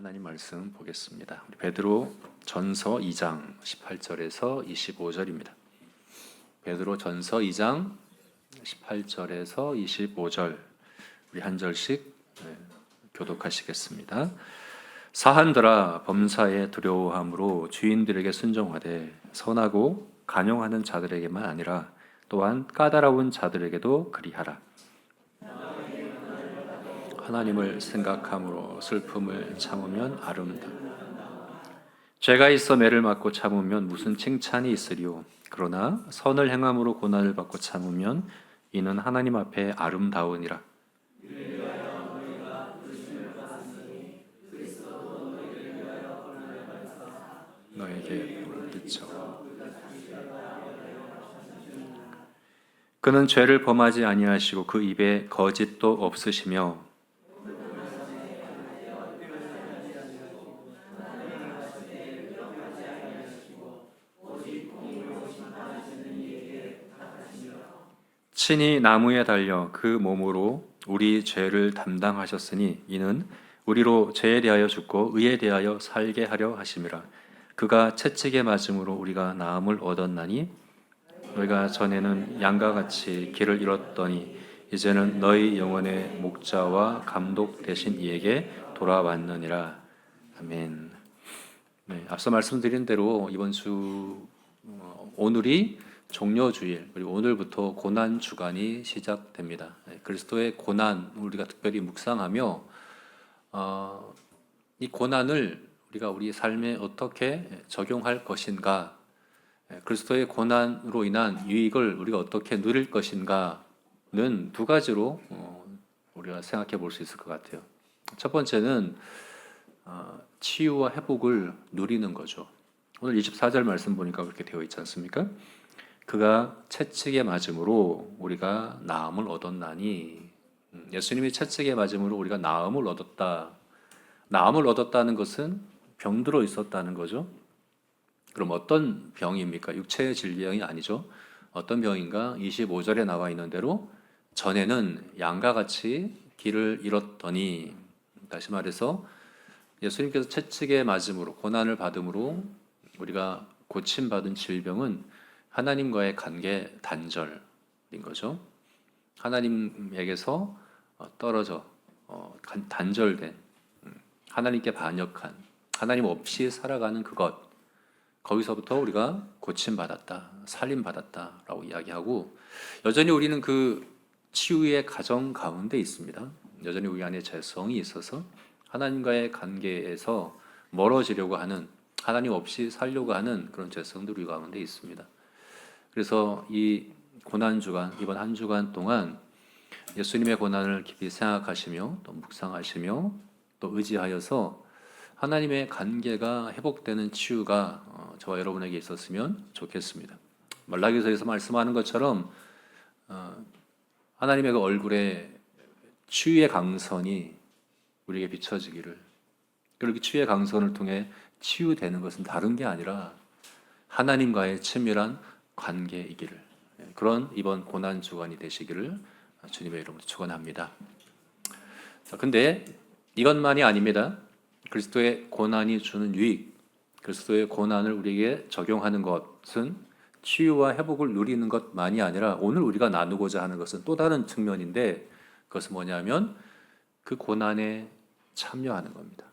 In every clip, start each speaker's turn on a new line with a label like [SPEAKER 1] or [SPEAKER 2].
[SPEAKER 1] 하나님 말씀 보겠습니다. 우리 베드로 전서 2장 18절에서 25절입니다. 베드로 전서 2장 18절에서 25절 우리 한 절씩 교독하시겠습니다. 사한들아 범사에 두려워함으로 주인들에게 순종하되 선하고 간용하는 자들에게만 아니라 또한 까다로운 자들에게도 그리하라. 하나님을 생각함으로 슬픔을 참으면 아름답다. 죄가 있어 매를 맞고 참으면 무슨 칭찬이 있으리요. 그러나 선을 행함으로 고난을 받고 참으면 이는 하나님 앞에 아름다우니라. 너에게 복을 끼쳐 그는 죄를 범하지 아니하시고 그 입에 거짓도 없으시며 친히 나무에 달려 그 몸으로 우리 죄를 담당하셨으니 이는 우리로 죄에 대하여 죽고 의에 대하여 살게 하려 하심이라. 그가 채찍에 맞음으로 우리가 나음을 얻었나니 너희가 전에는 양과 같이 길을 잃었더니 이제는 너희 영혼의 목자와 감독 되신 이에게 돌아왔느니라. 아멘. 네, 앞서 말씀드린 대로 이번 주 오늘이 종려주일, 그리고 오늘부터 고난 주간이 시작됩니다. 그리스도의 고난 우리가 특별히 묵상하며 이 고난을 우리가 우리 삶에 어떻게 적용할 것인가, 그리스도의 고난으로 인한 유익을 우리가 어떻게 누릴 것인가는 두 가지로 우리가 생각해 볼 수 있을 것 같아요. 첫 번째는 치유와 회복을 누리는 거죠. 오늘 24절 말씀 보니까 그렇게 되어 있지 않습니까? 그가 채찍에 맞음으로 우리가 나음을 얻었나니, 예수님이 채찍에 맞음으로 우리가 나음을 얻었다. 나음을 얻었다는 것은 병들어 있었다는 거죠. 그럼 어떤 병입니까? 육체의 질병이 아니죠. 어떤 병인가? 25절에 나와 있는 대로 전에는 양과 같이 길을 잃었더니, 다시 말해서 예수님께서 채찍에 맞음으로 고난을 받음으로 우리가 고침받은 질병은 하나님과의 관계 단절인 거죠. 하나님에게서 떨어져 단절된, 하나님께 반역한, 하나님 없이 살아가는 그것, 거기서부터 우리가 고침받았다, 살림받았다라고 이야기하고, 여전히 우리는 그 치유의 과정 가운데 있습니다. 여전히 우리 안에 죄성이 있어서 하나님과의 관계에서 멀어지려고 하는, 하나님 없이 살려고 하는 그런 죄성들이 우리 가운데 있습니다. 그래서 이 고난주간, 이번 한 주간 동안 예수님의 고난을 깊이 생각하시며 또 묵상하시며 또 의지하여서 하나님의 관계가 회복되는 치유가 저와 여러분에게 있었으면 좋겠습니다. 말라기서에서 말씀하는 것처럼 하나님의 그 얼굴에 치유의 강선이 우리에게 비춰지기를, 그렇게 치유의 강선을 통해 치유되는 것은 다른 게 아니라 하나님과의 친밀한 관계이기를, 그런 이번 고난 주간이 되시기를 주님의 이름으로 축원합니다. 근데 이것만이 아닙니다. 그리스도의 고난이 주는 유익, 그리스도의 고난을 우리에게 적용하는 것은 치유와 회복을 누리는 것만이 아니라 오늘 우리가 나누고자 하는 것은 또 다른 측면인데, 그것은 뭐냐면 그 고난에 참여하는 겁니다.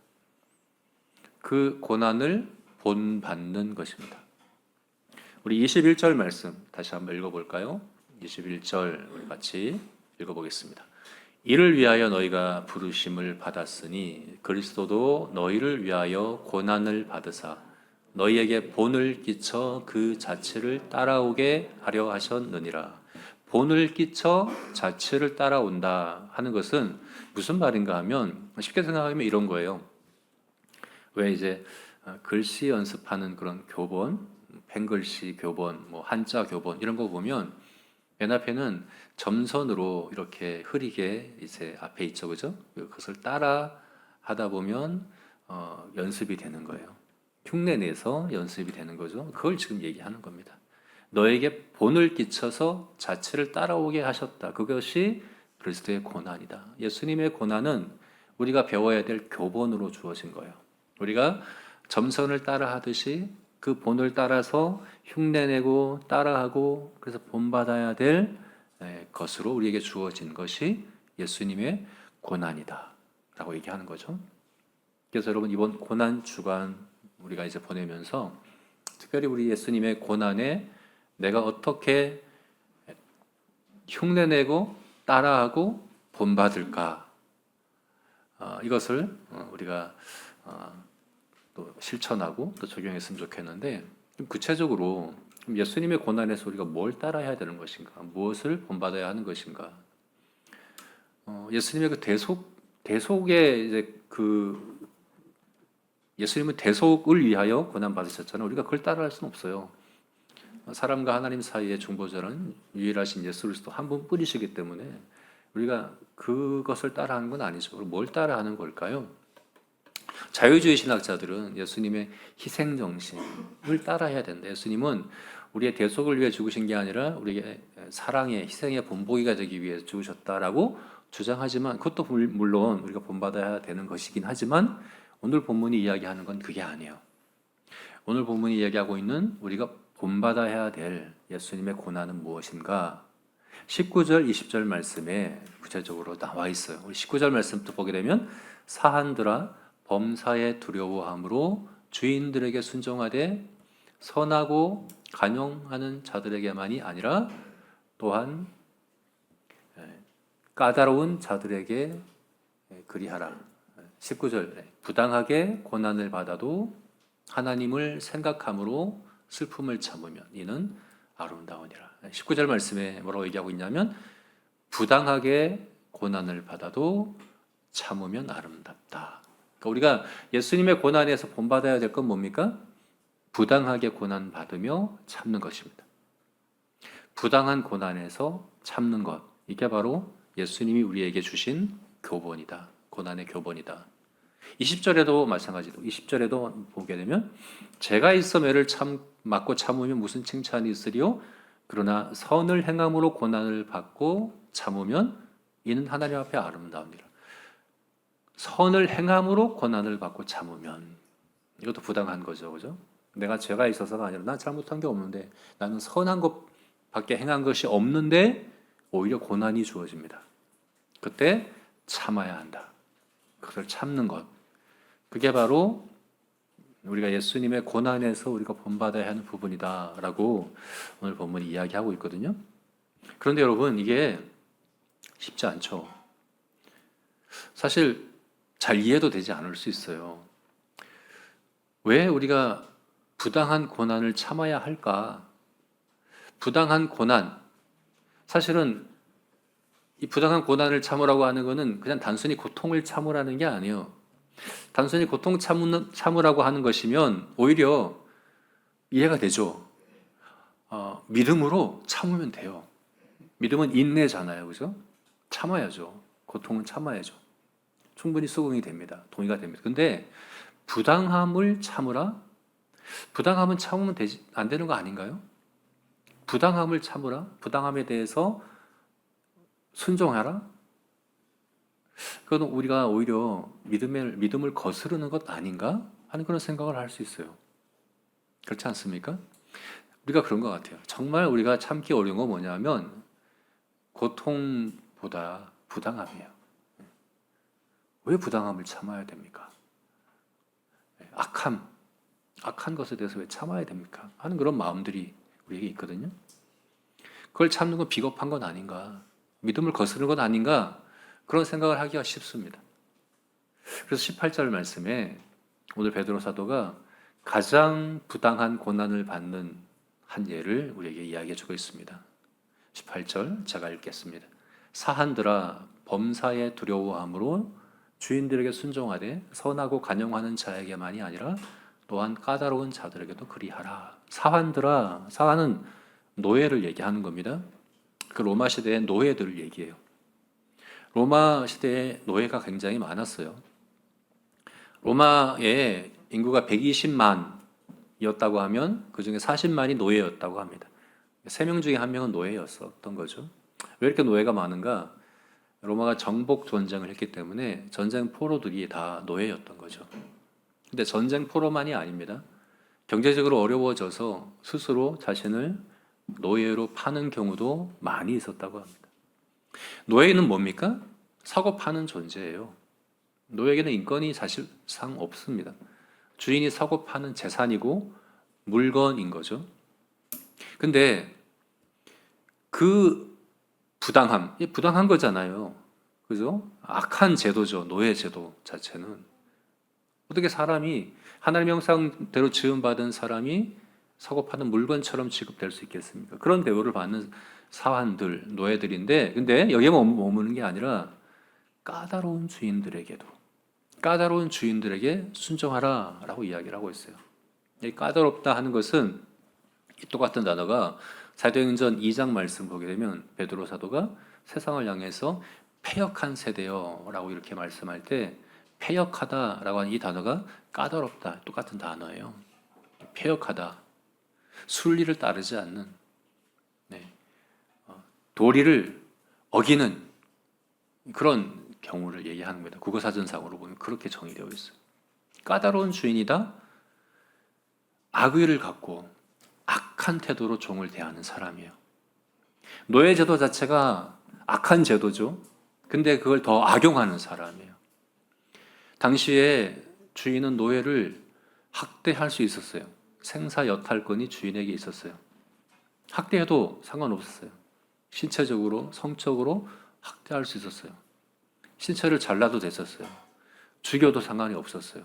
[SPEAKER 1] 그 고난을 본받는 것입니다. 우리 21절 말씀 다시 한번 읽어볼까요? 21절 우리 같이 읽어보겠습니다. 이를 위하여 너희가 부르심을 받았으니 그리스도도 너희를 위하여 고난을 받으사 너희에게 본을 끼쳐 그 자체를 따라오게 하려 하셨느니라. 본을 끼쳐 자체를 따라온다 하는 것은 무슨 말인가 하면, 쉽게 생각하면 이런 거예요. 왜 이제 글씨 연습하는 그런 교본, 펜글씨 교본, 뭐 한자 교본 이런 거 보면 맨 앞에는 점선으로 이렇게 흐리게 이제 앞에 있죠, 그죠? 그것을 따라 하다 보면 연습이 되는 거예요. 흉내 내서 연습이 되는 거죠. 그걸 지금 얘기하는 겁니다. 너에게 본을 끼쳐서 자체를 따라오게 하셨다. 그것이 그리스도의 고난이다. 예수님의 고난은 우리가 배워야 될 교본으로 주어진 거예요. 우리가 점선을 따라 하듯이 그 본을 따라서 흉내내고 따라하고 그래서 본받아야 될 것으로 우리에게 주어진 것이 예수님의 고난이다 라고 얘기하는 거죠. 그래서 여러분 이번 고난 주간 우리가 이제 보내면서 특별히 우리 예수님의 고난에 내가 어떻게 흉내내고 따라하고 본받을까, 이것을 우리가 또 실천하고 또 적용했으면 좋겠는데, 좀 구체적으로 예수님의 고난에서 우리가 뭘 따라해야 되는 것인가, 무엇을 본받아야 하는 것인가. 예수님의 그 대속의 이제 예수님은 대속을 위하여 고난 받으셨잖아요. 우리가 그걸 따라할 수는 없어요. 사람과 하나님 사이의 중보자는 유일하신 예수 그리스도 한 분뿐이시기 때문에 우리가 그것을 따라하는 건 아니죠. 그럼 뭘 따라하는 걸까요? 자유주의 신학자들은 예수님의 희생 정신을 따라해야 된다. 예수님은 우리의 대속을 위해 죽으신 게 아니라 우리의 사랑의 희생의 본보기가 되기 위해 죽으셨다라고 주장하지만, 그것도 물론 우리가 본받아야 되는 것이긴 하지만 오늘 본문이 이야기하는 건 그게 아니에요. 오늘 본문이 이야기하고 있는 우리가 본받아야 될 예수님의 고난은 무엇인가? 19절, 20절 말씀에 구체적으로 나와 있어요. 우리 19절 말씀부터 보게 되면 사한들아 범사에 두려워함으로 주인들에게 순종하되 선하고 간용하는 자들에게만이 아니라 또한 까다로운 자들에게 그리하라. 19절 부당하게 고난을 받아도 하나님을 생각함으로 슬픔을 참으면 이는 아름다우니라. 19절 말씀에 뭐라고 얘기하고 있냐면 부당하게 고난을 받아도 참으면 아름답다. 그러니까 우리가 예수님의 고난에서 본받아야 될 건 뭡니까? 부당하게 고난 받으며 참는 것입니다. 부당한 고난에서 참는 것, 이게 바로 예수님이 우리에게 주신 교본이다. 고난의 교본이다. 20절에도 마찬가지로 20절에도 보게 되면 죄가 있어 매를 맞고 참으면 무슨 칭찬이 있으리요? 그러나 선을 행함으로 고난을 받고 참으면 이는 하나님 앞에 아름다우니라. 선을 행함으로 고난을 받고 참으면, 이것도 부당한 거죠, 그죠? 내가 죄가 있어서가 아니라 난 잘못한 게 없는데, 나는 선한 것밖에 행한 것이 없는데 오히려 고난이 주어집니다. 그때 참아야 한다. 그걸 참는 것, 그게 바로 우리가 예수님의 고난에서 우리가 본받아야 하는 부분이다라고 오늘 본문이 이야기하고 있거든요. 그런데 여러분, 이게 쉽지 않죠. 사실 잘 이해도 되지 않을 수 있어요. 왜 우리가 부당한 고난을 참아야 할까? 부당한 고난, 사실은 이 부당한 고난을 참으라고 하는 것은 그냥 단순히 고통을 참으라는 게 아니에요. 단순히 고통 참으라고 하는 것이면 오히려 이해가 되죠. 믿음으로 참으면 돼요. 믿음은 인내잖아요, 그죠? 참아야죠. 고통은 참아야죠. 충분히 수긍이 됩니다. 동의가 됩니다. 근데 부당함을 참으라? 부당함은 참으면 안 되는 거 아닌가요? 부당함을 참으라? 부당함에 대해서 순종하라? 그건 우리가 오히려 믿음을 거스르는 것 아닌가 하는 그런 생각을 할 수 있어요. 그렇지 않습니까? 우리가 그런 것 같아요. 정말 우리가 참기 어려운 건 뭐냐면 고통보다 부당함이에요. 왜 부당함을 참아야 됩니까? 악한 것에 대해서 왜 참아야 됩니까? 하는 그런 마음들이 우리에게 있거든요. 그걸 참는 건 비겁한 건 아닌가? 믿음을 거스르는 건 아닌가? 그런 생각을 하기가 쉽습니다. 그래서 18절 말씀에 오늘 베드로 사도가 가장 부당한 고난을 받는 한 예를 우리에게 이야기해 주고 있습니다. 18절 제가 읽겠습니다. 사한들아 범사에 두려워함으로 주인들에게 순종하되 선하고 간용하는 자에게만이 아니라 또한 까다로운 자들에게도 그리하라. 사한들아, 사한은 노예를 얘기하는 겁니다. 그 로마 시대의 노예들을 얘기해요. 로마 시대에 노예가 굉장히 많았어요. 로마의 인구가 120만이었다고 하면 그 중에 40만이 노예였다고 합니다. 3명 중에 1명은 노예였었던 거죠. 왜 이렇게 노예가 많은가? 로마가 정복 전쟁을 했기 때문에 전쟁 포로들이 다 노예였던 거죠. 근데 전쟁 포로만이 아닙니다. 경제적으로 어려워져서 스스로 자신을 노예로 파는 경우도 많이 있었다고 합니다. 노예는 뭡니까? 사고 파는 존재예요. 노예에게는 인권이 사실상 없습니다. 주인이 사고 파는 재산이고 물건인 거죠. 근데 그 부당한 거잖아요. 그죠? 악한 제도죠. 노예 제도 자체는. 어떻게 사람이 하나님의 형상대로 지음받은 사람이 사고 파는 물건처럼 취급될 수 있겠습니까? 그런 대우를 받는 사환들, 노예들인데, 근데 여기에만 머무는 게 아니라 까다로운 주인들에게 순종하라라고 이야기를 하고 있어요. 이 까다롭다 하는 것은 이 똑같은 단어가 사도행전 2장 말씀 보게 되면 베드로 사도가 세상을 향해서 패역한 세대여라고 이렇게 말씀할 때 패역하다라고 하는 이 단어가 까다롭다 똑같은 단어예요. 패역하다, 순리를 따르지 않는, 도리를 어기는 그런 경우를 얘기하는 겁니다. 국어사전상으로 보면 그렇게 정의되어 있어요. 까다로운 주인이다, 악의를 갖고 악한 태도로 종을 대하는 사람이에요. 노예 제도 자체가 악한 제도죠. 근데 그걸 더 악용하는 사람이에요. 당시에 주인은 노예를 학대할 수 있었어요. 생사 여탈권이 주인에게 있었어요. 학대해도 상관없었어요. 신체적으로, 성적으로 학대할 수 있었어요. 신체를 잘라도 됐었어요. 죽여도 상관이 없었어요.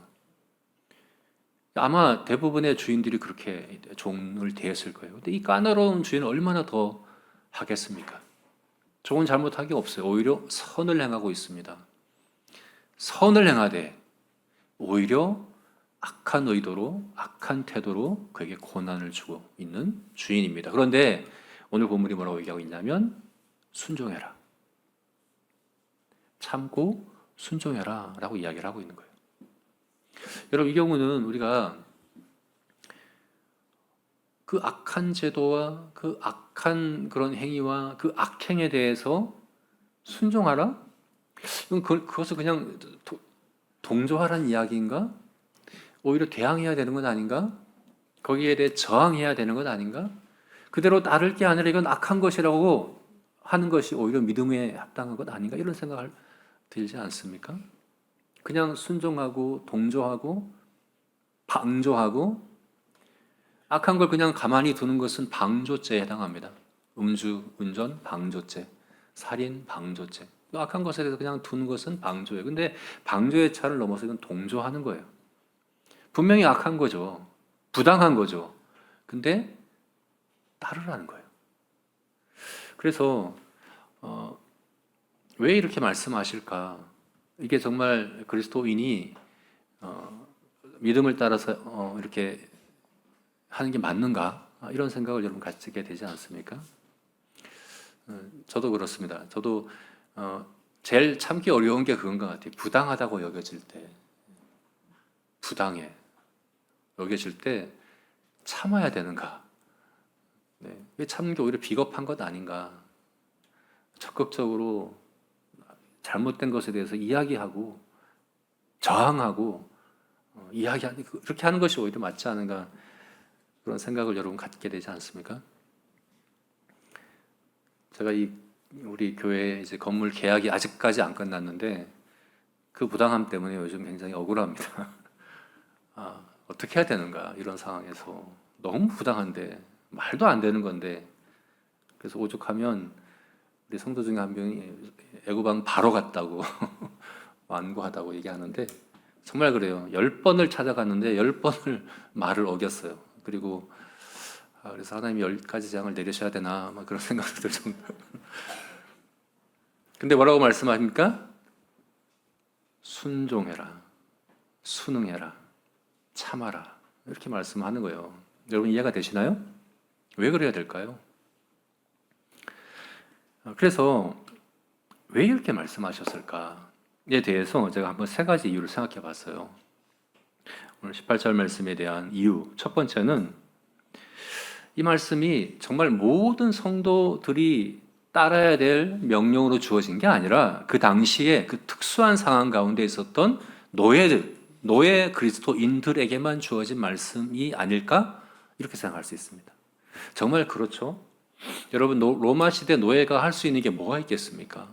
[SPEAKER 1] 아마 대부분의 주인들이 그렇게 종을 대했을 거예요. 근데 이 까다로운 주인은 얼마나 더 하겠습니까? 종은 잘못한 게 없어요. 오히려 선을 행하고 있습니다. 선을 행하되 오히려 악한 의도로, 악한 태도로 그에게 고난을 주고 있는 주인입니다. 그런데 오늘 본문이 뭐라고 얘기하고 있냐면 순종해라. 참고 순종해라 라고 이야기를 하고 있는 거예요. 여러분, 이 경우는 우리가 그 악한 제도와 그 악한 그런 행위와 그 악행에 대해서 순종하라? 그것을 그냥 동조하라는 이야기인가? 오히려 대항해야 되는 건 아닌가? 거기에 대해 저항해야 되는 건 아닌가? 그대로 따를 게 아니라 이건 악한 것이라고 하는 것이 오히려 믿음에 합당한 것 아닌가? 이런 생각을 들지 않습니까? 그냥 순종하고 동조하고 방조하고 악한 걸 그냥 가만히 두는 것은 방조죄에 해당합니다. 음주, 운전, 방조죄, 살인, 방조죄. 악한 것에 대해서 그냥 두는 것은 방조예요. 근데 방조의 차를 넘어서 이건 동조하는 거예요. 분명히 악한 거죠. 부당한 거죠. 근데 따르라는 거예요. 그래서 왜 이렇게 말씀하실까? 이게 정말 그리스도인이 믿음을 따라서 이렇게 하는 게 맞는가? 이런 생각을 여러분 가지게 되지 않습니까? 저도 그렇습니다. 저도 제일 참기 어려운 게 그건 것 같아요. 부당하다고 여겨질 때, 부당해 여겨질 때 참아야 되는가? 왜 참는 게 오히려 비겁한 것 아닌가? 적극적으로 잘못된 것에 대해서 이야기하고 저항하고 이야기하는 그렇게 하는 것이 오히려 맞지 않은가? 그런 생각을 여러분 갖게 되지 않습니까? 제가 우리 교회 이제 건물 계약이 아직까지 안 끝났는데 그 부당함 때문에 요즘 굉장히 억울합니다. 어떻게 해야 되는가 이런 상황에서 너무 부당한데 말도 안 되는 건데 그래서 오죽하면 우리 성도 중에 한 명이 애고방 바로 갔다고 완고하다고 얘기하는데 정말 그래요. 10번을 찾아갔는데 10번을 말을 어겼어요. 그리고 그래서 하나님이 10가지 재앙을 내리셔야 되나 막 그런 생각도 들 정도. 근데 뭐라고 말씀하십니까? 순종해라, 순응해라, 참아라 이렇게 말씀하는 거예요. 여러분 이해가 되시나요? 왜 그래야 될까요? 그래서 왜 이렇게 말씀하셨을까에 대해서 제가 한번 3가지 이유를 생각해 봤어요. 오늘 18절 말씀에 대한 이유 첫 번째는 이 말씀이 정말 모든 성도들이 따라야 될 명령으로 주어진 게 아니라 그 당시에 그 특수한 상황 가운데 있었던 노예 그리스도인들에게만 주어진 말씀이 아닐까? 이렇게 생각할 수 있습니다. 정말 그렇죠? 여러분, 로마 시대 노예가 할 수 있는 게 뭐가 있겠습니까?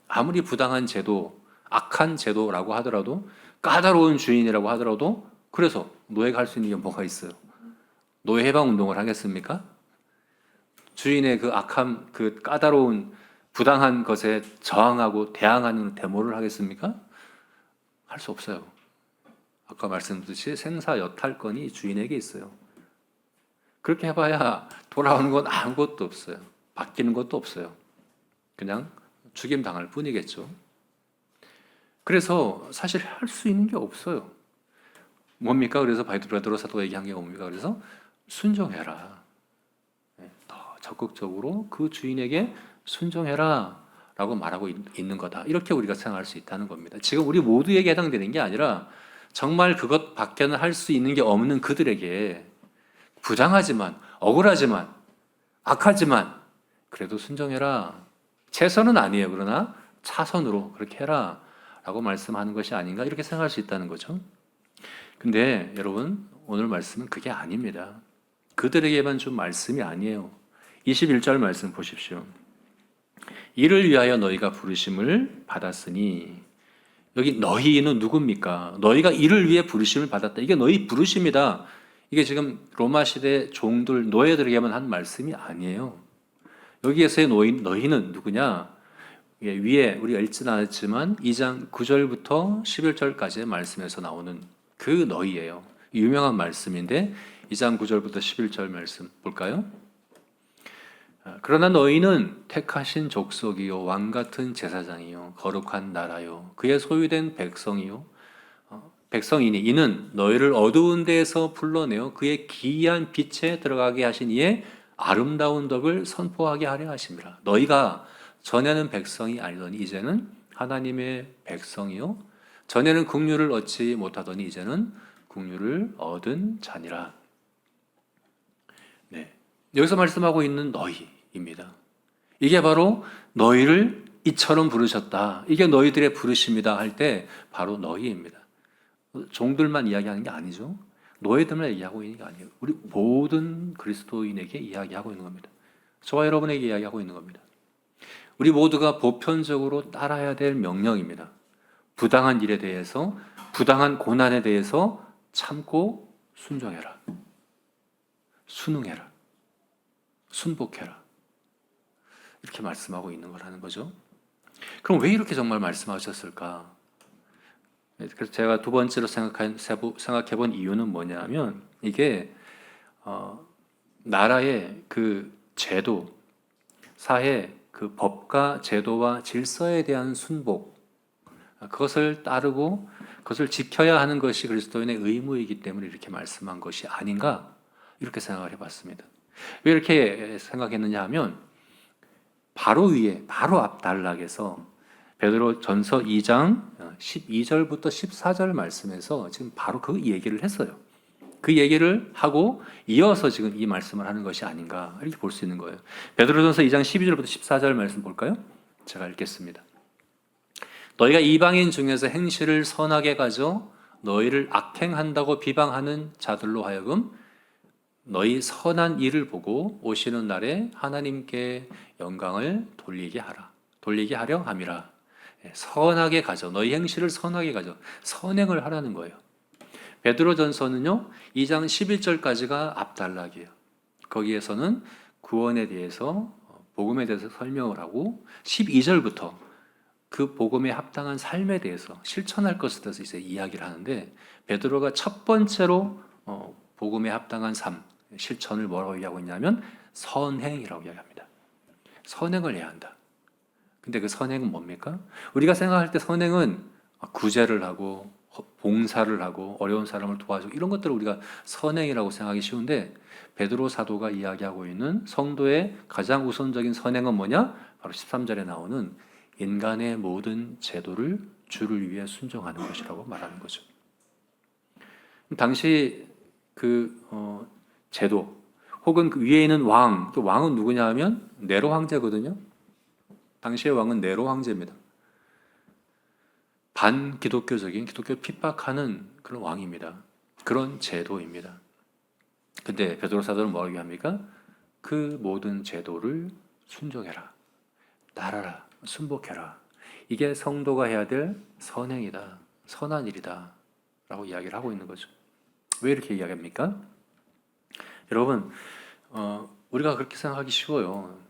[SPEAKER 1] 아무리 부당한 제도, 악한 제도라고 하더라도, 까다로운 주인이라고 하더라도, 그래서 노예가 할 수 있는 게 뭐가 있어요? 노예 해방 운동을 하겠습니까? 주인의 그 악함, 그 까다로운 부당한 것에 저항하고 대항하는 데모를 하겠습니까? 할 수 없어요. 아까 말씀드렸듯이 생사여탈권이 주인에게 있어요. 그렇게 해봐야 돌아오는 건 아무것도 없어요. 바뀌는 것도 없어요. 그냥 죽임 당할 뿐이겠죠. 그래서 사실 할 수 있는 게 없어요. 뭡니까? 그래서 베드로 사도가 얘기한 게 뭡니까? 그래서 순종해라. 더 적극적으로 그 주인에게 순종해라 라고 말하고 있는 거다. 이렇게 우리가 생각할 수 있다는 겁니다. 지금 우리 모두에게 해당되는 게 아니라 정말 그것 밖에는 할 수 있는 게 없는 그들에게 부당하지만, 억울하지만, 악하지만 그래도 순종해라. 최선은 아니에요. 그러나 차선으로 그렇게 해라 라고 말씀하는 것이 아닌가 이렇게 생각할 수 있다는 거죠. 근데 여러분, 오늘 말씀은 그게 아닙니다. 그들에게만 준 말씀이 아니에요. 21절 말씀 보십시오. 이를 위하여 너희가 부르심을 받았으니, 여기 너희는 누굽니까? 너희가 이를 위해 부르심을 받았다. 이게 너희 부르심이다. 이게 지금 로마 시대 종들, 노예들에게만 한 말씀이 아니에요. 여기에서의 너희는 누구냐? 위에 우리가 읽지는 않았지만 2장 9절부터 11절까지의 말씀에서 나오는 그 너희예요. 유명한 말씀인데 2장 9절부터 11절 말씀 볼까요? 그러나 너희는 택하신 족속이요 왕 같은 제사장이요 거룩한 나라요 그의 소유된 백성이요 백성이니 이는 너희를 어두운 데에서 불러내어 그의 기이한 빛에 들어가게 하신 이의 아름다운 덕을 선포하게 하려 하심이라. 너희가 전에는 백성이 아니더니 이제는 하나님의 백성이요 전에는 긍휼을 얻지 못하더니 이제는 긍휼을 얻은 자니라. 네, 여기서 말씀하고 있는 너희입니다. 이게 바로 너희를 이처럼 부르셨다. 이게 너희들의 부르심이다 할 때 바로 너희입니다. 종들만 이야기하는 게 아니죠. 노예들만 얘기하고 있는 게 아니에요. 우리 모든 그리스도인에게 이야기하고 있는 겁니다. 저와 여러분에게 이야기하고 있는 겁니다. 우리 모두가 보편적으로 따라야 될 명령입니다. 부당한 일에 대해서, 부당한 고난에 대해서 참고 순종해라. 순응해라. 순복해라. 이렇게 말씀하고 있는 거라는 거죠. 그럼 왜 이렇게 정말 말씀하셨을까? 그래서 제가 두 번째로 생각해 본 이유는 뭐냐면 이게 나라의 그 제도, 사회 그 법과 제도와 질서에 대한 순복, 그것을 따르고 그것을 지켜야 하는 것이 그리스도인의 의무이기 때문에 이렇게 말씀한 것이 아닌가 이렇게 생각을 해봤습니다. 왜 이렇게 생각했느냐 하면 바로 위에 바로 앞 단락에서 베드로 전서 2장 12절부터 14절 말씀에서 지금 바로 그 얘기를 했어요. 그 얘기를 하고 이어서 지금 이 말씀을 하는 것이 아닌가 이렇게 볼 수 있는 거예요. 베드로전서 2장 12절부터 14절 말씀 볼까요? 제가 읽겠습니다. 너희가 이방인 중에서 행실을 선하게 가져 너희를 악행한다고 비방하는 자들로 하여금 너희 선한 일을 보고 오시는 날에 하나님께 영광을 돌리게 하려 함이라. 선하게 가져, 너희 행실을 선하게 가져, 선행을 하라는 거예요. 베드로전서는요 2장 11절까지가 앞단락이에요. 거기에서는 구원에 대해서, 복음에 대해서 설명을 하고 12절부터 그 복음에 합당한 삶에 대해서 실천할 것에 대해서 이제 이야기를 하는데, 베드로가 첫 번째로 복음에 합당한 삶, 실천을 뭐라고 얘기하고 있냐면 선행이라고 이야기합니다. 선행을 해야 한다. 근데 그 선행은 뭡니까? 우리가 생각할 때 선행은 구제를 하고 봉사를 하고 어려운 사람을 도와주고 이런 것들을 우리가 선행이라고 생각하기 쉬운데, 베드로 사도가 이야기하고 있는 성도의 가장 우선적인 선행은 뭐냐? 바로 13절에 나오는 인간의 모든 제도를 주를 위해 순종하는 것이라고 말하는 거죠. 당시 제도 혹은 그 위에 있는 왕, 그 왕은 누구냐 하면 네로 황제거든요. 당시의 왕은 네로 황제입니다. 반기독교적인 기독교 핍박하는 그런 왕입니다. 그런 제도입니다. 근데 베드로 사도는 뭐라고 합니까? 그 모든 제도를 순종해라, 따라라, 순복해라. 이게 성도가 해야 될 선행이다, 선한 일이다 라고 이야기를 하고 있는 거죠. 왜 이렇게 이야기합니까? 여러분, 우리가 그렇게 생각하기 쉬워요.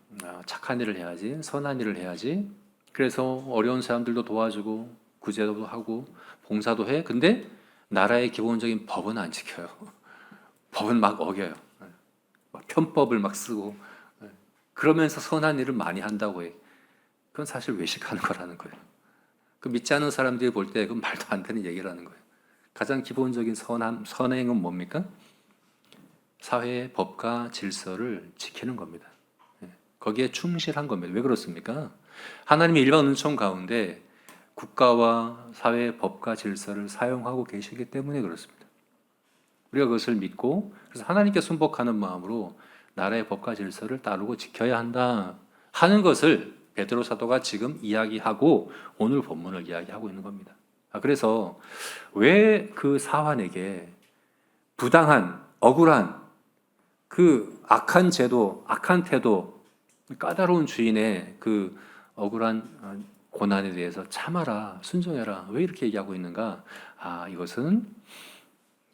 [SPEAKER 1] 착한 일을 해야지, 선한 일을 해야지. 그래서 어려운 사람들도 도와주고 구제도 하고 봉사도 해. 근데 나라의 기본적인 법은 안 지켜요. 법은 막 어겨요. 막 편법을 막 쓰고 그러면서 선한 일을 많이 한다고 해. 그건 사실 외식하는 거라는 거예요. 그 믿지 않는 사람들이 볼 때 그건 말도 안 되는 얘기라는 거예요. 가장 기본적인 선행은 뭡니까? 사회의 법과 질서를 지키는 겁니다. 거기에 충실한 겁니다. 왜 그렇습니까? 하나님의 일반 은총 가운데 국가와 사회의 법과 질서를 사용하고 계시기 때문에 그렇습니다. 우리가 그것을 믿고 그래서 하나님께 순복하는 마음으로 나라의 법과 질서를 따르고 지켜야 한다 하는 것을 베드로 사도가 지금 이야기하고 오늘 본문을 이야기하고 있는 겁니다. 그래서 왜 그 사환에게 부당한, 억울한 그 악한 제도, 악한 태도, 까다로운 주인의 그 억울한 고난에 대해서 참아라, 순종해라. 왜 이렇게 얘기하고 있는가? 이것은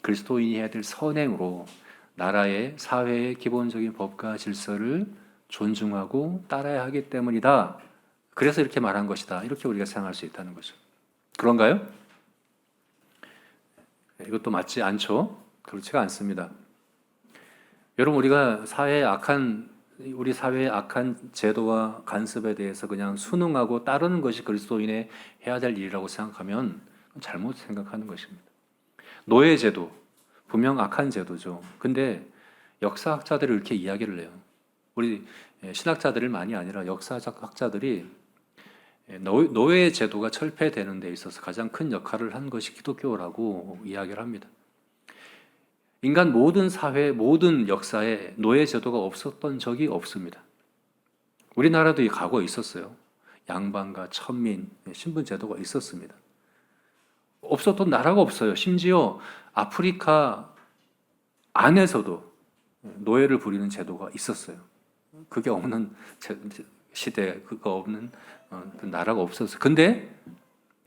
[SPEAKER 1] 그리스도인이 해야 될 선행으로 나라의 사회의 기본적인 법과 질서를 존중하고 따라야 하기 때문이다. 그래서 이렇게 말한 것이다. 이렇게 우리가 생각할 수 있다는 거죠. 그런가요? 이것도 맞지 않죠? 그렇지가 않습니다. 여러분, 우리가 우리 사회의 악한 제도와 간섭에 대해서 그냥 순응하고 따르는 것이 그리스도인의 해야 될 일이라고 생각하면 잘못 생각하는 것입니다. 노예제도, 분명 악한 제도죠. 근데 역사학자들이 이렇게 이야기를 해요. 우리 신학자들만이 아니라 역사적 학자들이 노예 제도가 철폐되는 데 있어서 가장 큰 역할을 한 것이 기독교라고 이야기를 합니다. 인간 모든 사회, 모든 역사에 노예 제도가 없었던 적이 없습니다. 우리나라도 과거에 있었어요. 양반과 천민, 신분 제도가 있었습니다. 없었던 나라가 없어요. 심지어 아프리카 안에서도 노예를 부리는 제도가 있었어요. 그게 없는 시대, 그거 없는 나라가 없었어요. 근데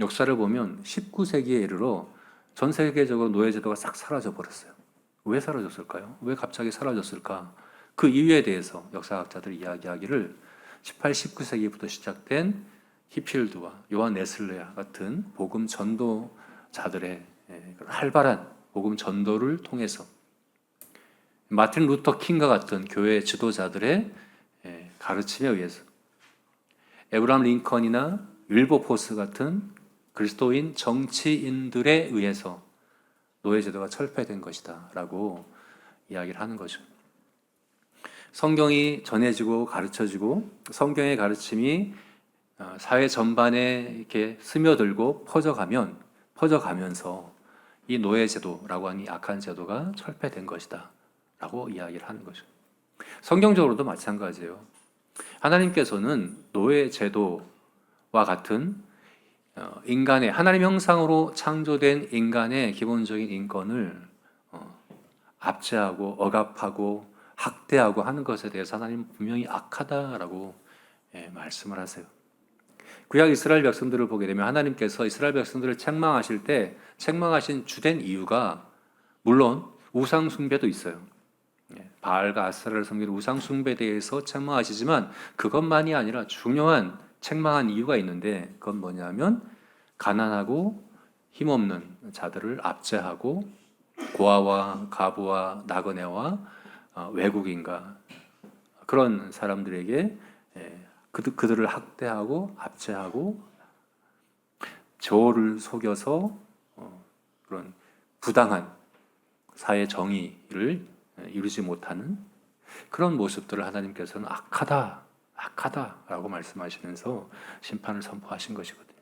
[SPEAKER 1] 역사를 보면 19세기에 이르러 전 세계적으로 노예 제도가 싹 사라져 버렸어요. 왜 사라졌을까요? 왜 갑자기 사라졌을까? 그 이유에 대해서 역사학자들이 이야기하기를 18, 19세기부터 시작된 히필드와 요한 웨슬레야 같은 복음 전도자들의 활발한 복음 전도를 통해서 마틴 루터 킹과 같은 교회 지도자들의 가르침에 의해서 에브라함 링컨이나 윌버포스 같은 그리스도인 정치인들에 의해서 노예제도가 철폐된 것이다 라고 이야기를 하는 거죠. 성경이 전해지고 가르쳐지고 성경의 가르침이 사회 전반에 이렇게 스며들고 퍼져가면서 이 노예제도라고 하는 이 악한 제도가 철폐된 것이다 라고 이야기를 하는 거죠. 성경적으로도 마찬가지예요. 하나님께서는 노예제도와 같은 하나님 형상으로 창조된 인간의 기본적인 인권을 압제하고 억압하고 학대하고 하는 것에 대해서 하나님은 분명히 악하다라고 말씀을 하세요. 구약 이스라엘 백성들을 보게 되면 하나님께서 이스라엘 백성들을 책망하실 때 책망하신 주된 이유가 물론 우상 숭배도 있어요. 바알과 아세라를 섬기는 우상 숭배에 대해서 책망하시지만 그것만이 아니라 중요한 책망한 이유가 있는데 그건 뭐냐면 가난하고 힘없는 자들을 압제하고 고아와 가부와 나그네와 외국인과 그런 사람들에게 그들을 학대하고 압제하고 저를 속여서 그런 부당한 사회 정의를 이루지 못하는 그런 모습들을 하나님께서는 악하다라고 말씀하시면서 심판을 선포하신 것이거든요.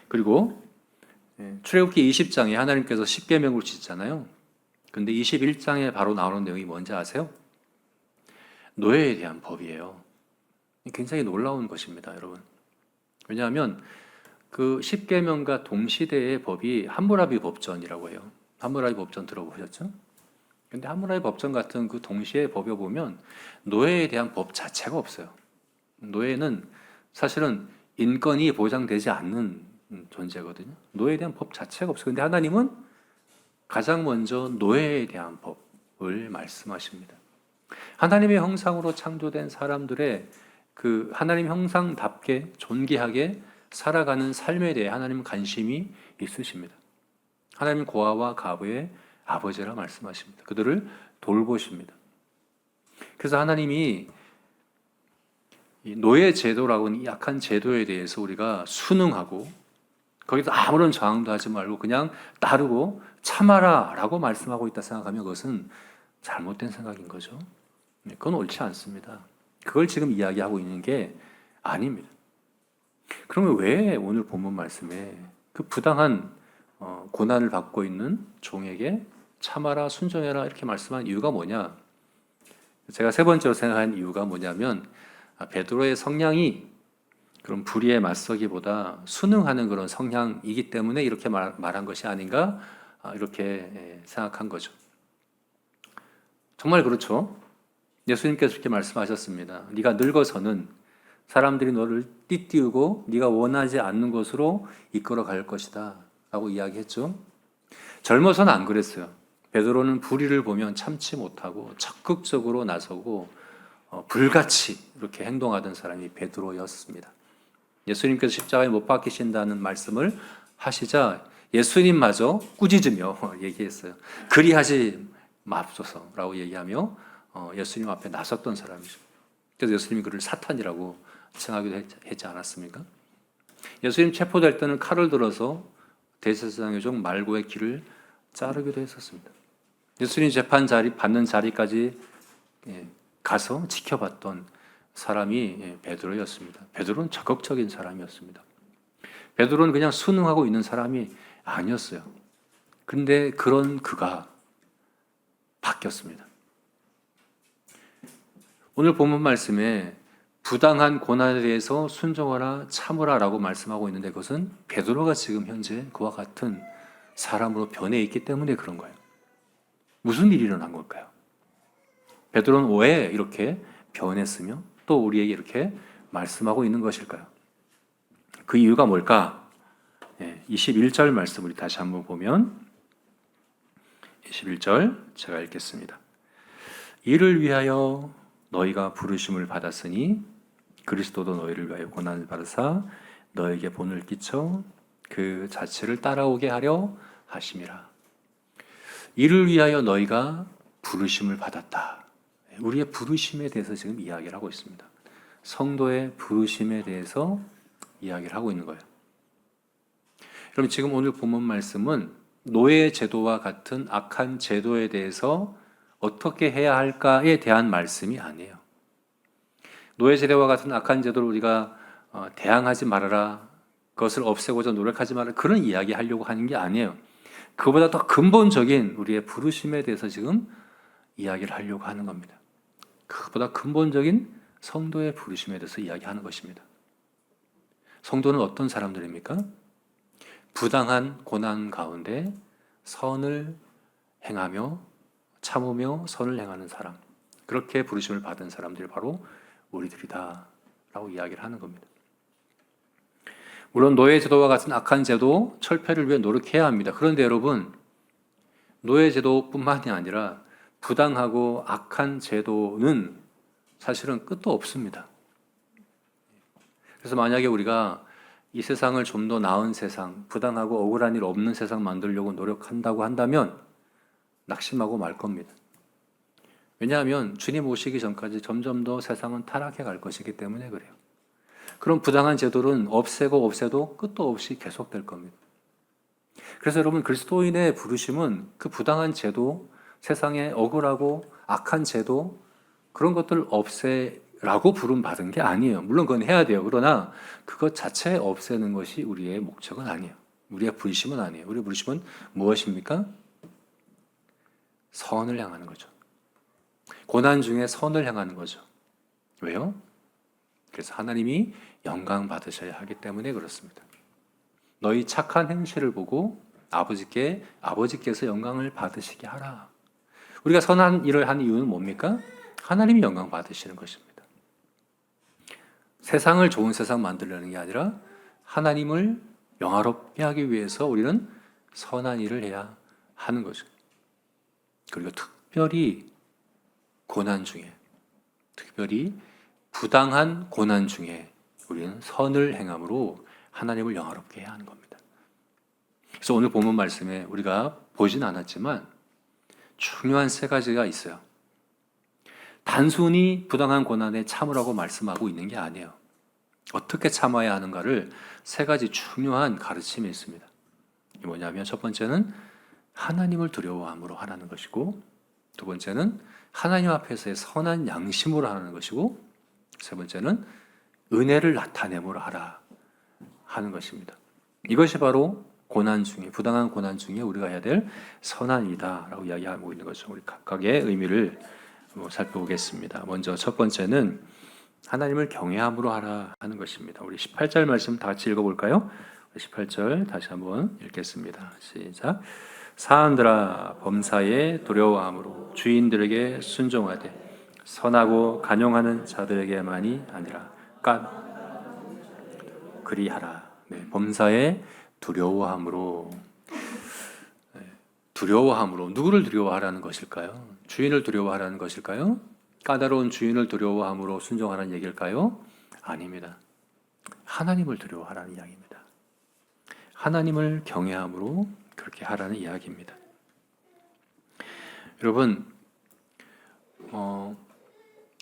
[SPEAKER 1] 그리고 출애굽기 20장에 하나님께서 십계명을 주셨잖아요. 근데 21장에 바로 나오는 내용이 뭔지 아세요? 노예에 대한 법이에요. 굉장히 놀라운 것입니다, 여러분. 왜냐하면 그 십계명과 동시대의 법이 함무라비 법전이라고 해요. 함무라비 법전 들어보셨죠? 근데 함무라비 법전 같은 그 동시의 법에 보면 노예에 대한 법 자체가 없어요. 노예는 사실은 인권이 보장되지 않는 존재거든요. 노예에 대한 법 자체가 없어요. 근데 하나님은 가장 먼저 노예에 대한 법을 말씀하십니다. 하나님의 형상으로 창조된 사람들의 그 하나님 형상답게 존귀하게 살아가는 삶에 대해 하나님은 관심이 있으십니다. 하나님 고아와 가부의 아버지라 말씀하십니다. 그들을 돌보십니다. 그래서 하나님이 이 노예 제도라고는 약한 제도에 대해서 우리가 순응하고 거기서 아무런 저항도 하지 말고 그냥 따르고 참아라 라고 말씀하고 있다 생각하면 그것은 잘못된 생각인 거죠. 그건 옳지 않습니다. 그걸 지금 이야기하고 있는 게 아닙니다. 그러면 왜 오늘 본문 말씀에 그 부당한 고난을 받고 있는 종에게 참아라 순종해라 이렇게 말씀한 이유가 뭐냐? 제가 세 번째로 생각한 이유가 뭐냐면 베드로의 성향이 그런 불의에 맞서기보다 순응하는 그런 성향이기 때문에 이렇게 말한 것이 아닌가 이렇게 생각한 거죠. 정말 그렇죠. 예수님께서 이렇게 말씀하셨습니다. 네가 늙어서는 사람들이 너를 띠띠우고 네가 원하지 않는 곳으로 이끌어 갈 것이다 라고 이야기했죠. 젊어서는 안 그랬어요. 베드로는 불의를 보면 참지 못하고 적극적으로 나서고 불같이 이렇게 행동하던 사람이 베드로였습니다. 예수님께서 십자가에 못 박히신다는 말씀을 하시자 예수님마저 꾸짖으며 얘기했어요. 그리하지 맙소서라고 얘기하며 예수님 앞에 나섰던 사람이죠. 그래서 예수님이 그를 사탄이라고 칭하기도 했지 않았습니까? 예수님 체포될 때는 칼을 들어서 대제사장의 종 말고의 귀를 자르기도 했었습니다. 예수님 재판 자리 받는 자리까지 가서 지켜봤던 사람이 베드로였습니다. 베드로는 적극적인 사람이었습니다. 베드로는 그냥 순응하고 있는 사람이 아니었어요. 그런데 그런 그가 바뀌었습니다. 오늘 본문 말씀에 부당한 고난에 대해서 순종하라 참으라 라고 말씀하고 있는데 그것은 베드로가 지금 현재 그와 같은 사람으로 변해 있기 때문에 그런 거예요. 무슨 일이 일어난 걸까요? 베드로는 왜 이렇게 변했으며 또 우리에게 이렇게 말씀하고 있는 것일까요? 그 이유가 뭘까? 21절 말씀 우리 다시 한번 보면 21절 제가 읽겠습니다. 이를 위하여 너희가 부르심을 받았으니 그리스도도 너희를 위하여 고난을 받으사 너에게 본을 끼쳐 그 자체를 따라오게 하려 하심이라. 이를 위하여 너희가 부르심을 받았다. 우리의 부르심에 대해서 지금 이야기를 하고 있습니다. 성도의 부르심에 대해서 이야기를 하고 있는 거예요. 그럼 지금 오늘 본문 말씀은 노예 제도와 같은 악한 제도에 대해서 어떻게 해야 할까에 대한 말씀이 아니에요. 노예 제도와 같은 악한 제도를 우리가 대항하지 말아라, 그것을 없애고자 노력하지 말아라, 그런 이야기 하려고 하는 게 아니에요. 그보다 더 근본적인 우리의 부르심에 대해서 지금 이야기를 하려고 하는 겁니다. 그보다 근본적인 성도의 부르심에 대해서 이야기하는 것입니다. 성도는 어떤 사람들입니까? 부당한 고난 가운데 선을 행하며 참으며 선을 행하는 사람, 그렇게 부르심을 받은 사람들이 바로 우리들이다 라고 이야기를 하는 겁니다. 물론 노예 제도와 같은 악한 제도 철폐를 위해 노력해야 합니다. 그런데 여러분, 노예 제도뿐만이 아니라 부당하고 악한 제도는 사실은 끝도 없습니다. 그래서 만약에 우리가 이 세상을 좀 더 나은 세상, 부당하고 억울한 일 없는 세상 만들려고 노력한다고 한다면 낙심하고 말 겁니다. 왜냐하면 주님 오시기 전까지 점점 더 세상은 타락해 갈 것이기 때문에 그래요. 그런 부당한 제도는 없애도 끝도 없이 계속될 겁니다. 그래서 여러분, 그리스도인의 부르심은 그 부당한 제도, 세상의 억울하고 악한 제도, 그런 것들을 없애라고 부름받은 게 아니에요. 물론 그건 해야 돼요. 그러나 그것 자체 없애는 것이 우리의 목적은 아니에요. 우리의 부르심은 아니에요. 우리의 부르심은 무엇입니까? 선을 향하는 거죠. 고난 중에 선을 향하는 거죠. 왜요? 그래서 하나님이 영광 받으셔야 하기 때문에 그렇습니다. 너희 착한 행실을 보고 아버지께서 영광을 받으시게 하라. 우리가 선한 일을 한 이유는 뭡니까? 하나님이 영광 받으시는 것입니다. 세상을 좋은 세상 만들려는 게 아니라 하나님을 영화롭게 하기 위해서 우리는 선한 일을 해야 하는 거죠. 그리고 특별히 고난 중에, 특별히 부당한 고난 중에 우리는 선을 행함으로 하나님을 영화롭게 해야 하는 겁니다. 그래서 오늘 본문 말씀에 우리가 보진 않았지만 중요한 세 가지가 있어요. 단순히 부당한 고난에 참으라고 말씀하고 있는 게 아니에요. 어떻게 참아야 하는가를 세 가지 중요한 가르침이 있습니다. 이게 뭐냐면 첫 번째는 하나님을 두려워함으로 하라는 것이고, 두 번째는 하나님 앞에서의 선한 양심으로 하는 것이고, 세 번째는 은혜를 나타내므로 하라 하는 것입니다. 이것이 바로 고난 중에, 부당한 고난 중에 우리가 해야 될 선한 일이다라고 이야기하고 있는 거죠. 우리 각각의 의미를 살펴보겠습니다. 먼저 첫 번째는 하나님을 경외함으로 하라 하는 것입니다. 우리 18절 말씀 다 같이 읽어볼까요? 18절 다시 한번 읽겠습니다. 시작. 사람들아 범사에 두려워함으로 주인들에게 순종하되 선하고 간용하는 자들에게만이 아니라 그리하라. 네, 범사에 두려워함으로 누구를 두려워하라는 것일까요? 주인을 두려워하라는 것일까요? 까다로운 주인을 두려워함으로 순종하라는 얘기일까요? 아닙니다. 하나님을 두려워하라는 이야기입니다. 하나님을 경외함으로 그렇게 하라는 이야기입니다. 여러분,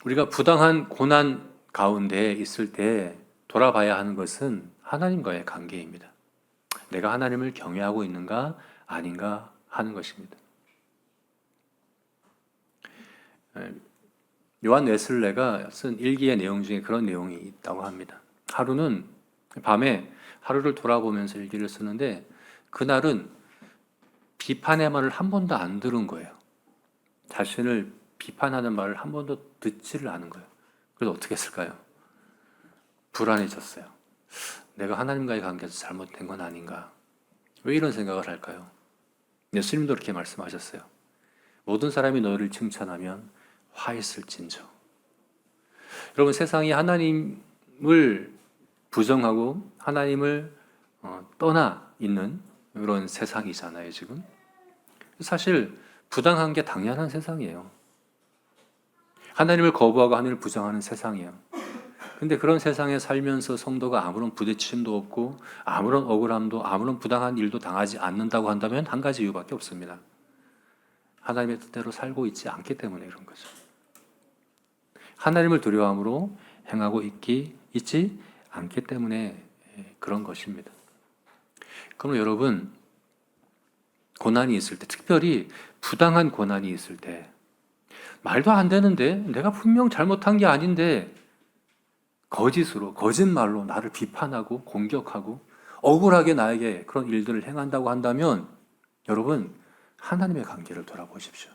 [SPEAKER 1] 우리가 부당한 고난 가운데 있을 때 돌아봐야 하는 것은 하나님과의 관계입니다. 내가 하나님을 경외하고 있는가 아닌가 하는 것입니다. 요한 웨슬레가 쓴 일기의 내용 중에 그런 내용이 있다고 합니다. 밤에 하루를 돌아보면서 일기를 쓰는데 그날은 비판의 말을 한 번도 안 들은 거예요. 자신을 비판하는 말을 한 번도 듣지를 않은 거예요. 그래서 어떻게 했을까요? 불안해졌어요. 내가 하나님과의 관계에서 잘못된 건 아닌가? 왜 이런 생각을 할까요? 예수님도 그렇게 말씀하셨어요. 모든 사람이 너를 칭찬하면 화했을진저. 여러분, 세상이 하나님을 부정하고 하나님을 떠나 있는 그런 세상이잖아요, 지금. 사실 부당한 게 당연한 세상이에요. 하나님을 거부하고 하나님을 부정하는 세상이에요. 근데 그런 세상에 살면서 성도가 아무런 부딪힘도 없고 아무런 억울함도 아무런 부당한 일도 당하지 않는다고 한다면 한 가지 이유밖에 없습니다. 하나님의 뜻대로 살고 있지 않기 때문에 그런 거죠. 하나님을 두려워함으로 행하고 있지 않기 때문에 그런 것입니다. 그럼 여러분, 고난이 있을 때, 특별히 부당한 고난이 있을 때, 말도 안 되는데 내가 분명 잘못한 게 아닌데 거짓말로 나를 비판하고 공격하고 억울하게 나에게 그런 일들을 행한다고 한다면 여러분, 하나님의 관계를 돌아보십시오.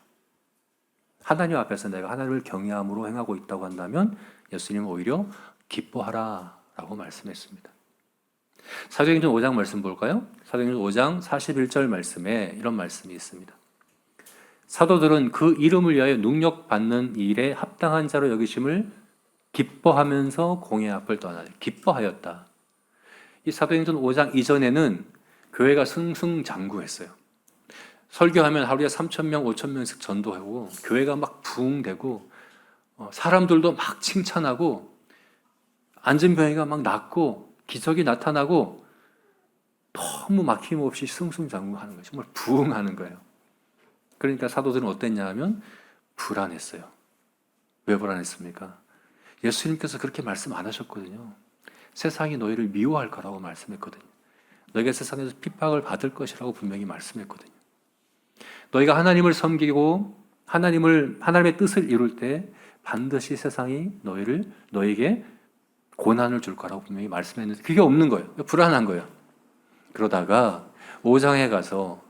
[SPEAKER 1] 하나님 앞에서 내가 하나님을 경외함으로 행하고 있다고 한다면 예수님은 오히려 기뻐하라 라고 말씀했습니다. 사도행전 5장 말씀 볼까요? 사도행전 5장 41절 말씀에 이런 말씀이 있습니다. 사도들은 그 이름을 위하여 능력받는 일에 합당한 자로 여기심을 기뻐하면서 공회 앞을 떠나니 기뻐하였다. 이 사도행전 5장 이전에는 교회가 승승장구했어요. 설교하면 하루에 3,000명, 5,000명씩 전도하고 교회가 막 부흥되고 사람들도 막 칭찬하고 안전병이가 막 낫고 기적이 나타나고 너무 막힘없이 승승장구하는 거예요. 정말 부흥하는 거예요. 그러니까 사도들은 어땠냐 하면 불안했어요. 왜 불안했습니까? 예수님께서 그렇게 말씀 안 하셨거든요. 세상이 너희를 미워할 거라고 말씀했거든요. 너희가 세상에서 핍박을 받을 것이라고 분명히 말씀했거든요. 너희가 하나님을 섬기고 하나님의 뜻을 이룰 때 반드시 세상이 너에게 고난을 줄 거라고 분명히 말씀했는데 그게 없는 거예요. 불안한 거예요. 그러다가 5장에 가서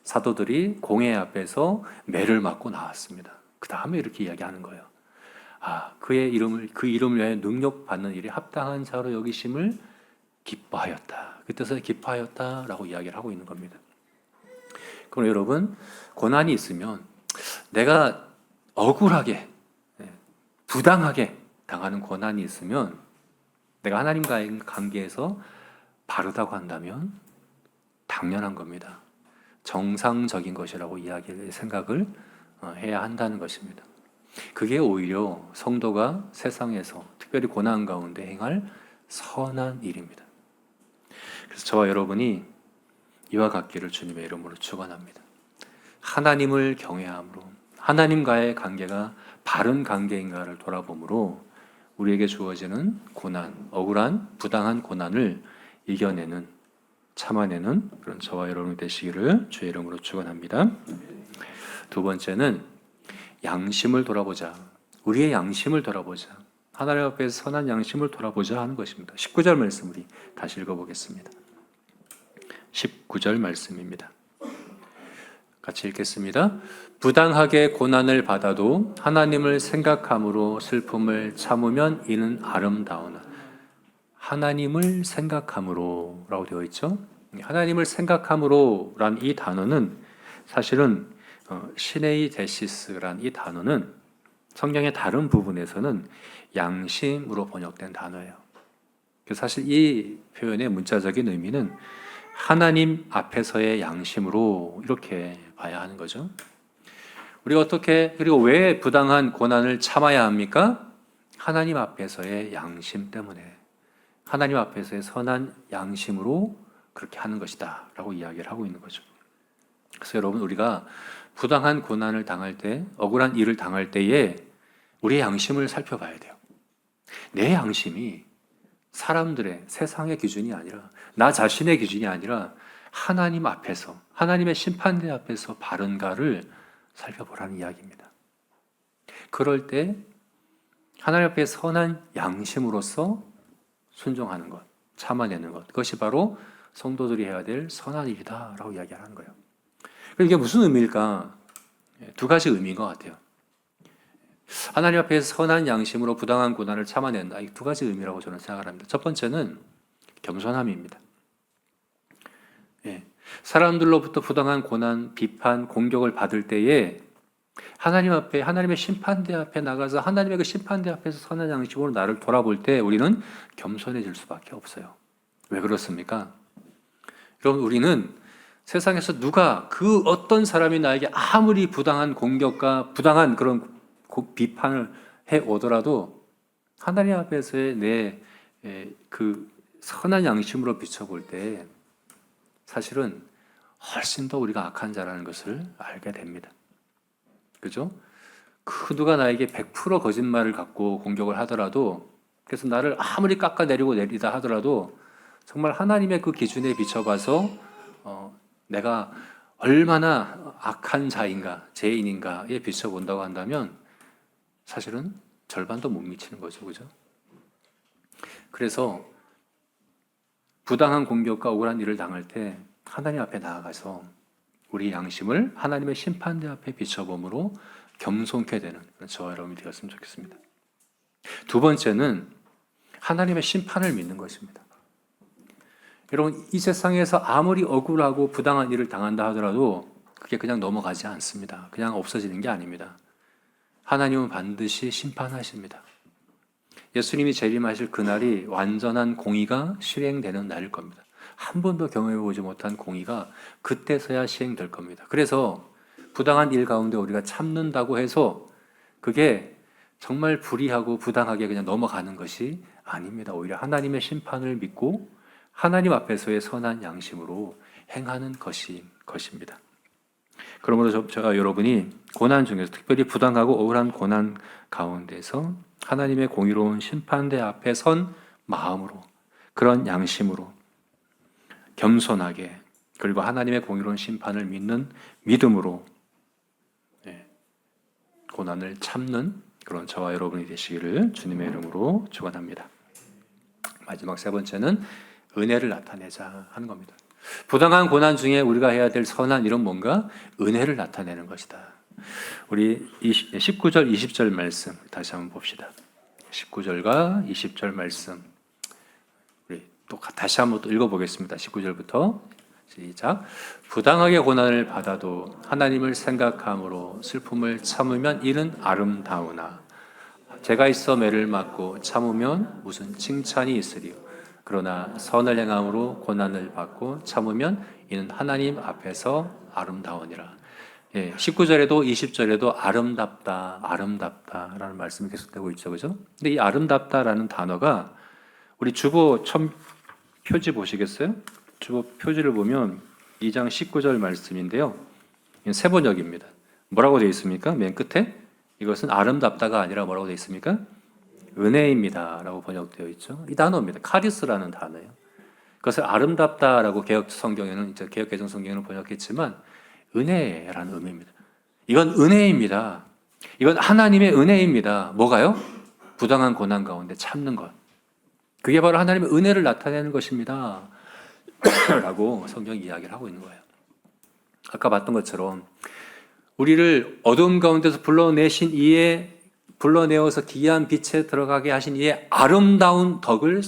[SPEAKER 1] 사도들이 공회 앞에서 매를 맞고 나왔습니다. 그 다음에 이렇게 이야기하는 거예요. 그의 이름을 그 이름을 위하여 능력받는 일에 합당한 자로 여기심을 기뻐하였다. 그 뜻에 기뻐하였다라고 이야기를 하고 있는 겁니다. 그럼 여러분, 고난이 있으면 내가 억울하게 부당하게 당하는 고난이 있으면 내가 하나님과의 관계에서 바르다고 한다면 당연한 겁니다. 정상적인 것이라고 생각을 해야 한다는 것입니다. 그게 오히려 성도가 세상에서 특별히 고난 가운데 행할 선한 일입니다. 그래서 저와 여러분이 이와 같기를 주님의 이름으로 축원합니다. 하나님을 경외함으로 하나님과의 관계가 바른 관계인가를 돌아보므로 우리에게 주어지는 고난, 억울한 부당한 고난을 이겨내는 참아내는 그런 저와 여러분이 되시기를 주의 이름으로 축원합니다. 두 번째는 양심을 돌아보자. 우리의 양심을 돌아보자. 하나님 앞에서 선한 양심을 돌아보자 하는 것입니다. 19절 말씀 우리 다시 읽어보겠습니다. 19절 말씀입니다. 같이 읽겠습니다. 부당하게 고난을 받아도 하나님을 생각함으로 슬픔을 참으면 이는 아름다우나. 하나님을 생각함으로 라고 되어 있죠. 하나님을 생각함으로 란 이 단어는 사실은 시네이 데시스란 이 단어는 성경의 다른 부분에서는 양심으로 번역된 단어예요. 그래서 사실 이 표현의 문자적인 의미는 하나님 앞에서의 양심으로 이렇게 봐야 하는 거죠. 우리가 그리고 왜 부당한 고난을 참아야 합니까? 하나님 앞에서의 양심 때문에, 하나님 앞에서의 선한 양심으로 그렇게 하는 것이다 라고 이야기를 하고 있는 거죠. 그래서 여러분, 우리가 부당한 고난을 당할 때, 억울한 일을 당할 때에 우리의 양심을 살펴봐야 돼요. 내 양심이 사람들의, 세상의 기준이 아니라, 나 자신의 기준이 아니라 하나님 앞에서, 하나님의 심판대 앞에서 바른가를 살펴보라는 이야기입니다. 그럴 때 하나님 앞에 선한 양심으로서 순종하는 것, 참아내는 것, 그것이 바로 성도들이 해야 될 선한 일이다 라고 이야기하는 거예요. 이게 무슨 의미일까? 두 가지 의미인 것 같아요. 하나님 앞에서 선한 양심으로 부당한 고난을 참아낸다. 이 두 가지 의미라고 저는 생각을 합니다. 첫 번째는 겸손함입니다. 사람들로부터 부당한 고난, 비판, 공격을 받을 때에 하나님 앞에, 하나님의 심판대 앞에 나가서 하나님의 그 심판대 앞에서 선한 양심으로 나를 돌아볼 때 우리는 겸손해질 수밖에 없어요. 왜 그렇습니까? 여러분, 우리는 세상에서 누가 그 어떤 사람이 나에게 아무리 부당한 공격과 부당한 그런 비판을 해 오더라도 하나님 앞에서의 내 그 선한 양심으로 비춰볼 때 사실은 훨씬 더 우리가 악한 자라는 것을 알게 됩니다. 그죠? 그 누가 나에게 100% 거짓말을 갖고 공격을 하더라도, 그래서 나를 아무리 내리다 하더라도 정말 하나님의 그 기준에 비춰봐서 내가 얼마나 악한 자인가, 죄인인가에 비춰본다고 한다면 사실은 절반도 못 미치는 거죠. 그죠? 그래서 부당한 공격과 억울한 일을 당할 때 하나님 앞에 나아가서 우리 양심을 하나님의 심판대 앞에 비춰봄으로 겸손케 되는 저와 여러분이 되었으면 좋겠습니다. 두 번째는 하나님의 심판을 믿는 것입니다. 여러분, 이 세상에서 아무리 억울하고 부당한 일을 당한다 하더라도 그게 그냥 넘어가지 않습니다. 그냥 없어지는 게 아닙니다. 하나님은 반드시 심판하십니다. 예수님이 재림하실 그날이 완전한 공의가 실행되는 날일 겁니다. 한 번도 경험해보지 못한 공의가 그때서야 시행될 겁니다. 그래서 부당한 일 가운데 우리가 참는다고 해서 그게 정말 불의하고 부당하게 그냥 넘어가는 것이 아닙니다. 오히려 하나님의 심판을 믿고 하나님 앞에서의 선한 양심으로 행하는 것입니다. 그러므로 제가 여러분이 고난 중에서 특별히 부당하고 억울한 고난 가운데서 하나님의 공의로운 심판대 앞에 선 마음으로, 그런 양심으로 겸손하게, 그리고 하나님의 공의로운 심판을 믿는 믿음으로 고난을 참는 그런 저와 여러분이 되시기를 주님의 이름으로 축원합니다. 마지막 세 번째는 은혜를 나타내자 하는 겁니다. 부당한 고난 중에 우리가 해야 될 선한 일은 뭔가? 은혜를 나타내는 것이다. 우리 19절, 20절 말씀 다시 한번 봅시다. 19절과 20절 말씀 우리 또 다시 한번 또 읽어보겠습니다. 19절부터 시작. 부당하게 고난을 받아도 하나님을 생각함으로 슬픔을 참으면 이는 아름다우나 죄가 있어 매를 맞고 참으면 무슨 칭찬이 있으리요. 그러나 선을 행함으로 고난을 받고 참으면 이는 하나님 앞에서 아름다우니라. 19절에도 20절에도 아름답다, 아름답다라는 말씀이 계속되고 있죠, 그죠? 근데 이 아름답다라는 단어가 우리 주보 표지 보시겠어요? 주보 표지를 보면 2장 19절 말씀인데요. 세 번역입니다. 뭐라고 되어 있습니까? 맨 끝에 이것은 아름답다가 아니라 뭐라고 되어 있습니까? 은혜입니다라고 번역되어 있죠. 이 단어입니다. 카리스라는 단어예요. 그것을 아름답다라고 개혁 성경에는 이제 개혁 개정 성경에는 번역했지만 은혜라는 의미입니다. 이건 은혜입니다. 이건 하나님의 은혜입니다. 뭐가요? 부당한 고난 가운데 참는 것. 그게 바로 하나님의 은혜를 나타내는 것입니다. 라고 성경이 이야기를 하고 있는 거예요. 아까 봤던 것처럼 우리를 어두움 가운데서 불러내어서 기이한 빛에 들어가게 하신 이의 아름다운 덕을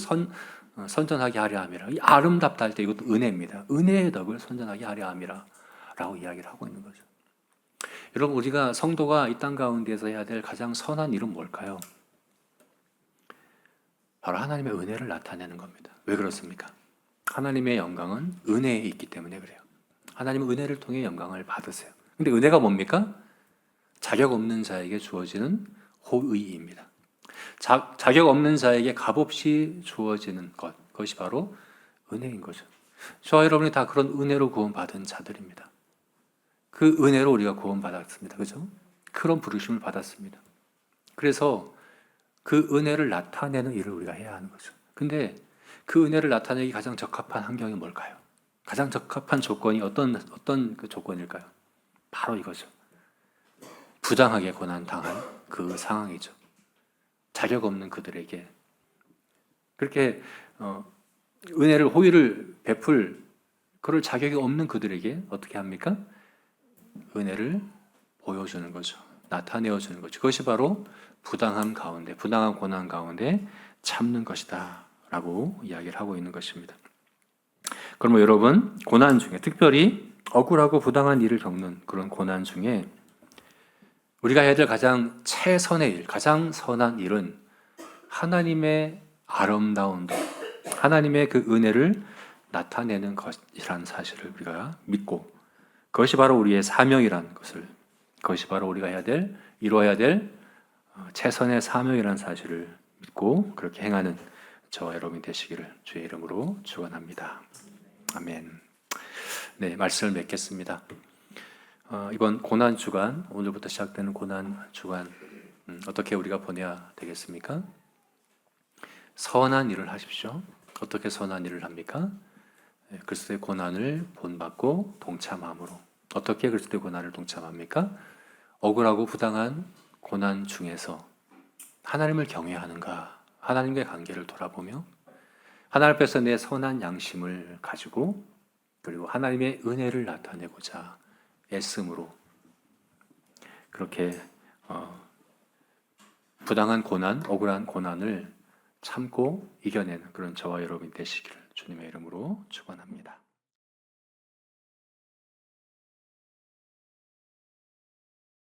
[SPEAKER 1] 선전하게 하려 함이라. 이 아름답다 할 때 이것도 은혜입니다. 은혜의 덕을 선전하게 하려 함이라 라고 이야기를 하고 있는 거죠. 여러분, 우리가 성도가 이 땅 가운데서 해야 될 가장 선한 일은 뭘까요? 바로 하나님의 은혜를 나타내는 겁니다. 왜 그렇습니까? 하나님의 영광은 은혜에 있기 때문에 그래요. 하나님은 은혜를 통해 영광을 받으세요. 근데 은혜가 뭡니까? 자격 없는 자에게 주어지는 호의입니다. 자격 없는 자에게 값없이 주어지는 것, 그것이 바로 은혜인 거죠. 저와 여러분이 다 그런 은혜로 구원받은 자들입니다. 그 은혜로 우리가 구원받았습니다. 그죠? 그런 부르심을 받았습니다. 그래서 그 은혜를 나타내는 일을 우리가 해야 하는 거죠. 근데 그 은혜를 나타내기 가장 적합한 환경이 뭘까요? 가장 적합한 조건이 어떤 그 조건일까요? 바로 이거죠. 부당하게 고난당한 그 상황이죠. 자격 없는 그들에게 그렇게 은혜를 호의를 베풀 그럴 자격이 없는 그들에게 어떻게 합니까? 은혜를 보여주는 거죠. 나타내어 주는 거죠. 그것이 바로 부당한 고난 가운데 참는 것이다 라고 이야기를 하고 있는 것입니다. 그러면 여러분, 고난 중에 특별히 억울하고 부당한 일을 겪는 그런 고난 중에 우리가 해야 될 가장 최선의 일, 가장 선한 일은 하나님의 아름다운 것, 하나님의 그 은혜를 나타내는 것이라는 사실을 우리가 믿고 그것이 바로 우리의 사명이라는 것을, 그것이 바로 우리가 이루어야 될 최선의 사명이라는 사실을 믿고 그렇게 행하는 저와 여러분이 되시기를 주의 이름으로 축원합니다. 아멘. 네, 말씀을 맺겠습니다. 이번 고난 주간, 오늘부터 시작되는 고난 주간 어떻게 우리가 보내야 되겠습니까? 선한 일을 하십시오. 어떻게 선한 일을 합니까? 그리스도의 고난을 본받고 동참함으로. 어떻게 그리스도의 고난을 동참합니까? 억울하고 부당한 고난 중에서 하나님을 경외하는가, 하나님과의 관계를 돌아보며 하나님 앞에서 내 선한 양심을 가지고 그리고 하나님의 은혜를 나타내고자 애씀으로 그렇게 부당한 고난, 억울한 고난을 참고 이겨내는 그런 저와 여러분이 되시기를 주님의 이름으로 축원합니다.